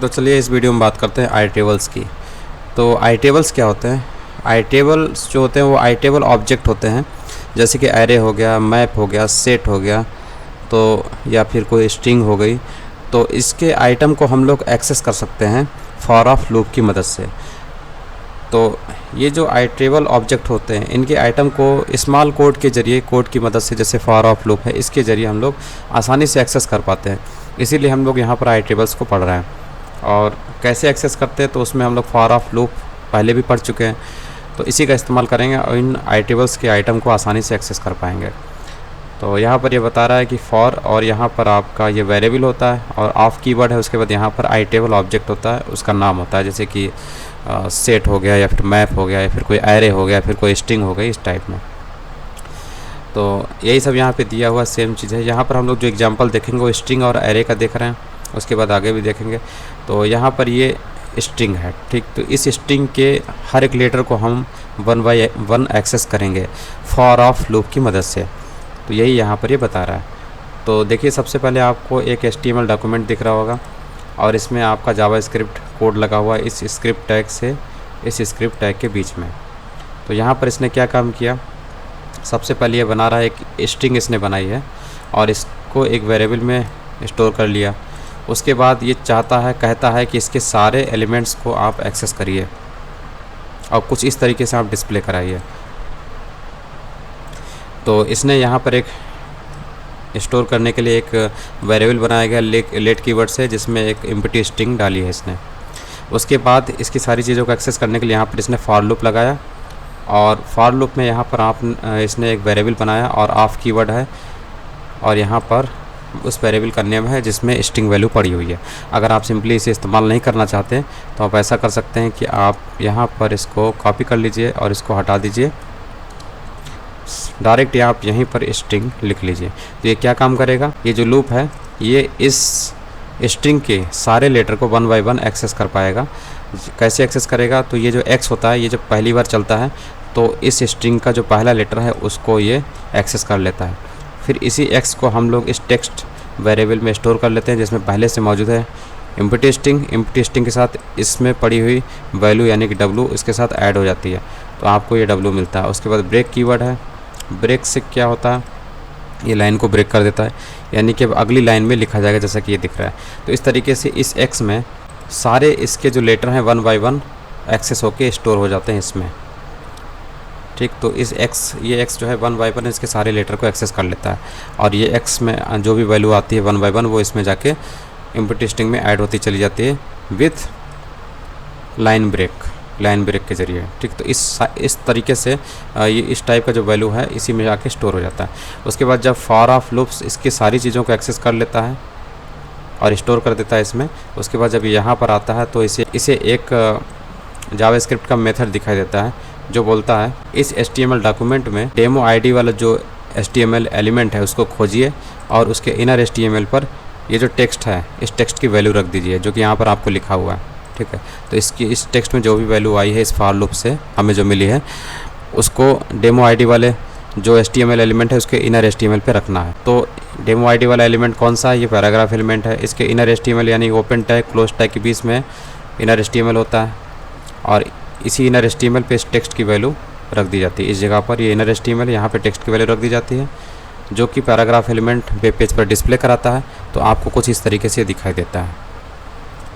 तो चलिए इस वीडियो में बात करते हैं आई टेबल्स की। तो आई टेबल्स क्या होते हैं? आई टेबल्स जो होते हैं वो आई टेबल ऑब्जेक्ट होते हैं, जैसे कि एरे हो गया, मैप हो गया, सेट हो गया, तो या फिर कोई स्ट्रिंग हो गई। तो इसके आइटम को हम लोग एक्सेस कर सकते हैं फॉर ऑफ लूप की मदद से। तो ये जो आई टेबल ऑब्जेक्ट होते हैं इनके आइटम को स्मॉल कोड के ज़रिए, कोड की मदद से, जैसे फॉर ऑफ लूप है, इसके ज़रिए हम लोग आसानी से एक्सेस कर पाते हैं। इसीलिए हम लोग यहाँ पर आई टेबल्स को पढ़ रहे हैं। और कैसे एक्सेस करते हैं तो उसमें हम लोग फॉर ऑफ लूप पहले भी पढ़ चुके हैं, तो इसी का इस्तेमाल करेंगे और इन आई टेबल्स के आइटम को आसानी से एक्सेस कर पाएंगे। तो यहाँ पर ये बता रहा है कि फॉर, और यहाँ पर आपका ये वेरिएबल होता है और ऑफ कीवर्ड है, उसके बाद यहाँ पर आई टेबल ऑब्जेक्ट होता है, उसका नाम होता है, जैसे कि सेट हो गया या फिर मैप हो गया या फिर कोई एरे हो गया, फिर कोई स्ट्रिंग हो गई, इस टाइप में। तो यही सब यहाँ पे दिया हुआ सेम चीज़ है। यहाँ पर हम लोग जो एग्जांपल देखेंगे वो स्ट्रिंग और एरे का देख रहे हैं, उसके बाद आगे भी देखेंगे। तो यहाँ पर ये स्ट्रिंग है, ठीक। तो इस स्ट्रिंग के हर एक लेटर को हम 1 बाय 1 एक्सेस करेंगे फॉर ऑफ लूप की मदद से। तो यही यहाँ पर ये बता रहा है। तो देखिए, सबसे पहले आपको एक HTML डॉक्यूमेंट दिख रहा होगा और इसमें आपका जावास्क्रिप्ट कोड लगा हुआ है इस स्क्रिप्ट टैग से इस स्क्रिप्ट टैग के बीच में। तो यहाँ पर इसने क्या काम किया, सबसे पहले ये बना रहा है, एक स्ट्रिंग इसने बनाई है और इसको एक वेरिएबल में स्टोर कर लिया। उसके बाद ये कहता है कि इसके सारे एलिमेंट्स को आप एक्सेस करिए और कुछ इस तरीके से आप डिस्प्ले कराइए। तो इसने यहाँ पर एक स्टोर करने के लिए एक वेरिएबल बनाया गया लेट कीवर्ड से, जिसमें एक एम्प्टी स्ट्रिंग डाली है इसने। उसके बाद इसकी सारी चीज़ों को एक्सेस करने के लिए यहाँ पर इसने फॉर लूप लगाया और फॉर लूप में यहाँ पर इसने एक वेरिएबल बनाया और ऑफ कीवर्ड है और यहाँ पर उस वेरिएबल का नेम है जिसमें स्ट्रिंग वैल्यू पड़ी हुई है। अगर आप सिंपली इसे इस्तेमाल नहीं करना चाहते तो आप ऐसा कर सकते हैं कि आप यहाँ पर इसको कॉपी कर लीजिए और इसको हटा दीजिए, डायरेक्ट आप यहीं पर स्ट्रिंग लिख लीजिए। तो ये क्या काम करेगा, ये जो लूप है ये इस स्ट्रिंग के सारे लेटर को 1 बाय 1 एक्सेस कर पाएगा। कैसे एक्सेस करेगा, तो ये जो x होता है, ये जब पहली बार चलता है तो इस स्ट्रिंग का जो पहला लेटर है उसको ये एक्सेस कर लेता है। फिर इसी x को हम लोग इस टेक्स्ट वेरिएबल में स्टोर कर लेते हैं जिसमें पहले से मौजूद है एम्प्टी स्ट्रिंग के साथ इसमें पड़ी हुई वैल्यू यानी कि w इसके साथ ऐड हो जाती है, तो आपको ये w मिलता है। उसके बाद ब्रेक कीवर्ड है, ब्रेक से क्या होता है, ये लाइन को ब्रेक कर देता है, यानी कि अब अगली लाइन में लिखा जाएगा जैसा कि ये दिख रहा है। तो इस तरीके से इस x में सारे इसके जो लेटर हैं 1 बाय 1 एक्सेस होके स्टोर हो जाते हैं इसमें, ठीक। तो इस ये x जो है 1 बाय 1 इसके सारे लेटर को एक्सेस कर लेता है और ये x में जो भी वैल्यू आती है 1 बाय 1 वो इसमें जाके एम्प्टी स्ट्रिंग में ऐड होती चली जाती है विथ लाइन ब्रेक के ज़रिए, ठीक। तो इस तरीके से ये इस टाइप का जो वैल्यू है इसी में जाके स्टोर हो जाता है। उसके बाद जब फॉर ऑफ लूप्स इसकी सारी चीज़ों को एक्सेस कर लेता है और स्टोर कर देता है इसमें, उसके बाद जब यहाँ पर आता है तो इसे एक जावास्क्रिप्ट का मेथड दिखाई देता है जो बोलता है इस HTML डॉक्यूमेंट में डेमो ID वाला जो HTML एलिमेंट है उसको खोजिए और उसके इनर HTML पर ये जो टेक्स्ट है इस टेक्स्ट की वैल्यू रख दीजिए जो कि यहाँ पर आपको लिखा हुआ है, ठीक है। तो इस टेक्स्ट में जो भी वैल्यू आई है इस फॉर लूप से हमें जो मिली है उसको डेमो ID वाले जो HTML एलिमेंट है उसके इनर HTML पे रखना है। तो डेमो ID वाला एलिमेंट कौन सा है, ये पैराग्राफ एलिमेंट है। इसके इनर HTML यानी ओपन टैग क्लोज टैग के बीच में इनर HTML होता है और इसी इनर HTML पे इस टेक्स्ट की वैल्यू रख दी जाती है। इस जगह पर ये इनर HTML यहाँ पे टेक्स्ट की वैल्यू रख दी जाती है जो कि पैराग्राफ एलिमेंट वेब पेज पर डिस्प्ले कराता है। तो आपको कुछ इस तरीके से दिखाई देता है,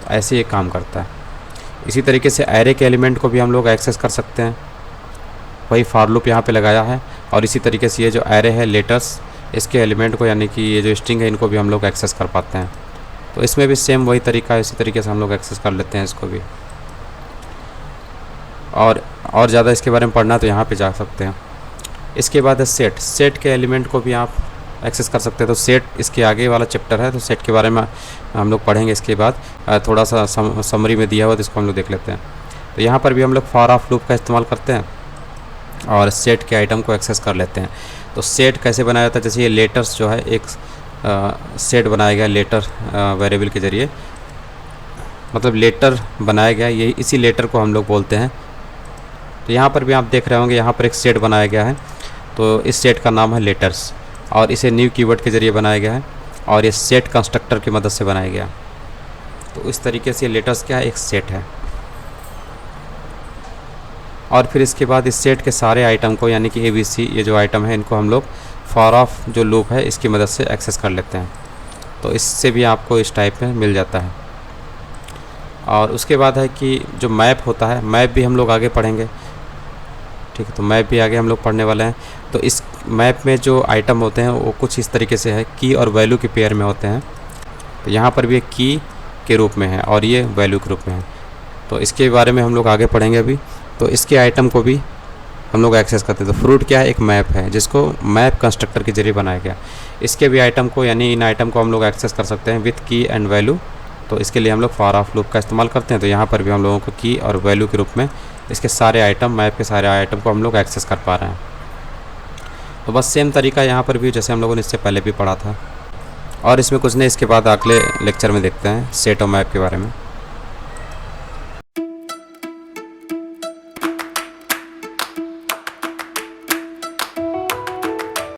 तो ऐसे ये काम करता है। इसी तरीके से एरे के एलिमेंट को भी हम लोग एक्सेस कर सकते हैं, वही फॉर लूप यहाँ पे लगाया है। और इसी तरीके से ये जो एरे है लेटर्स, इसके एलिमेंट को यानी कि ये जो स्ट्रिंग है इनको भी हम लोग एक्सेस कर पाते हैं। तो इसमें भी सेम वही तरीका है, इसी तरीके से हम लोग एक्सेस कर लेते हैं इसको भी। और ज़्यादा इसके बारे में पढ़ना तो यहाँ पे जा सकते हैं। इसके बाद है सेट के एलिमेंट को भी आप एक्सेस कर सकते हैं। तो सेट इसके आगे वाला चैप्टर है, तो सेट के बारे में हम लोग पढ़ेंगे। इसके बाद थोड़ा सा समरी में दिया हुआ तो इसको हम लोग देख लेते हैं। तो यहाँ पर भी हम लोग फॉर ऑफ लूप का इस्तेमाल करते हैं और सेट के आइटम को एक्सेस कर लेते हैं। तो सेट कैसे बनाया जाता है, जैसे ये लेटर्स जो है एक सेट बनाया गया लेटर वेरिएबल के ज़रिए, मतलब लेटर बनाया गया, ये इसी लेटर को हम लोग बोलते हैं। तो यहाँ पर भी आप देख रहे होंगे यहाँ पर एक सेट बनाया गया है, तो इस सेट का नाम है लेटर्स और इसे न्यू कीवर्ड के ज़रिए बनाया गया है और ये सेट कंस्ट्रक्टर की मदद से बनाया गया। तो इस तरीके से लेटर्स क्या है, एक सेट है। और फिर इसके बाद इस सेट के सारे आइटम को यानी कि ABC ये जो आइटम है इनको हम लोग फॉर ऑफ जो लूप है इसकी मदद से एक्सेस कर लेते हैं। तो इससे भी आपको इस टाइप में मिल जाता है। और उसके बाद है कि जो मैप होता है, मैप भी हम लोग आगे पढ़ेंगे, ठीक है। तो मैप भी आगे हम लोग पढ़ने वाले हैं। तो इस मैप में जो आइटम होते हैं वो कुछ इस तरीके से है, की और वैल्यू के पेयर में होते हैं। तो यहाँ पर भी एक की के रूप में है और ये वैल्यू के रूप में है। तो इसके बारे में हम लोग आगे पढ़ेंगे अभी। तो इसके आइटम को भी हम लोग एक्सेस करते हैं। तो फ्रूट क्या है, एक मैप है जिसको मैप कंस्ट्रक्टर के जरिए बनाया गया। इसके भी आइटम को यानी इन आइटम को हम लोग एक्सेस कर सकते हैं विथ की एंड वैल्यू। तो इसके लिए हम लोग फॉर ऑफ लूप का इस्तेमाल करते हैं। तो यहाँ पर भी हम लोगों को की और वैल्यू के रूप में इसके सारे आइटम, मैप के सारे आइटम को हम लोग एक्सेस कर पा रहे हैं। तो बस सेम तरीका यहाँ पर भी जैसे हम लोगों ने इससे पहले भी पढ़ा था। और इसमें कुछ नहीं, इसके बाद अगले लेक्चर में देखते हैं सेट और मैप के बारे में।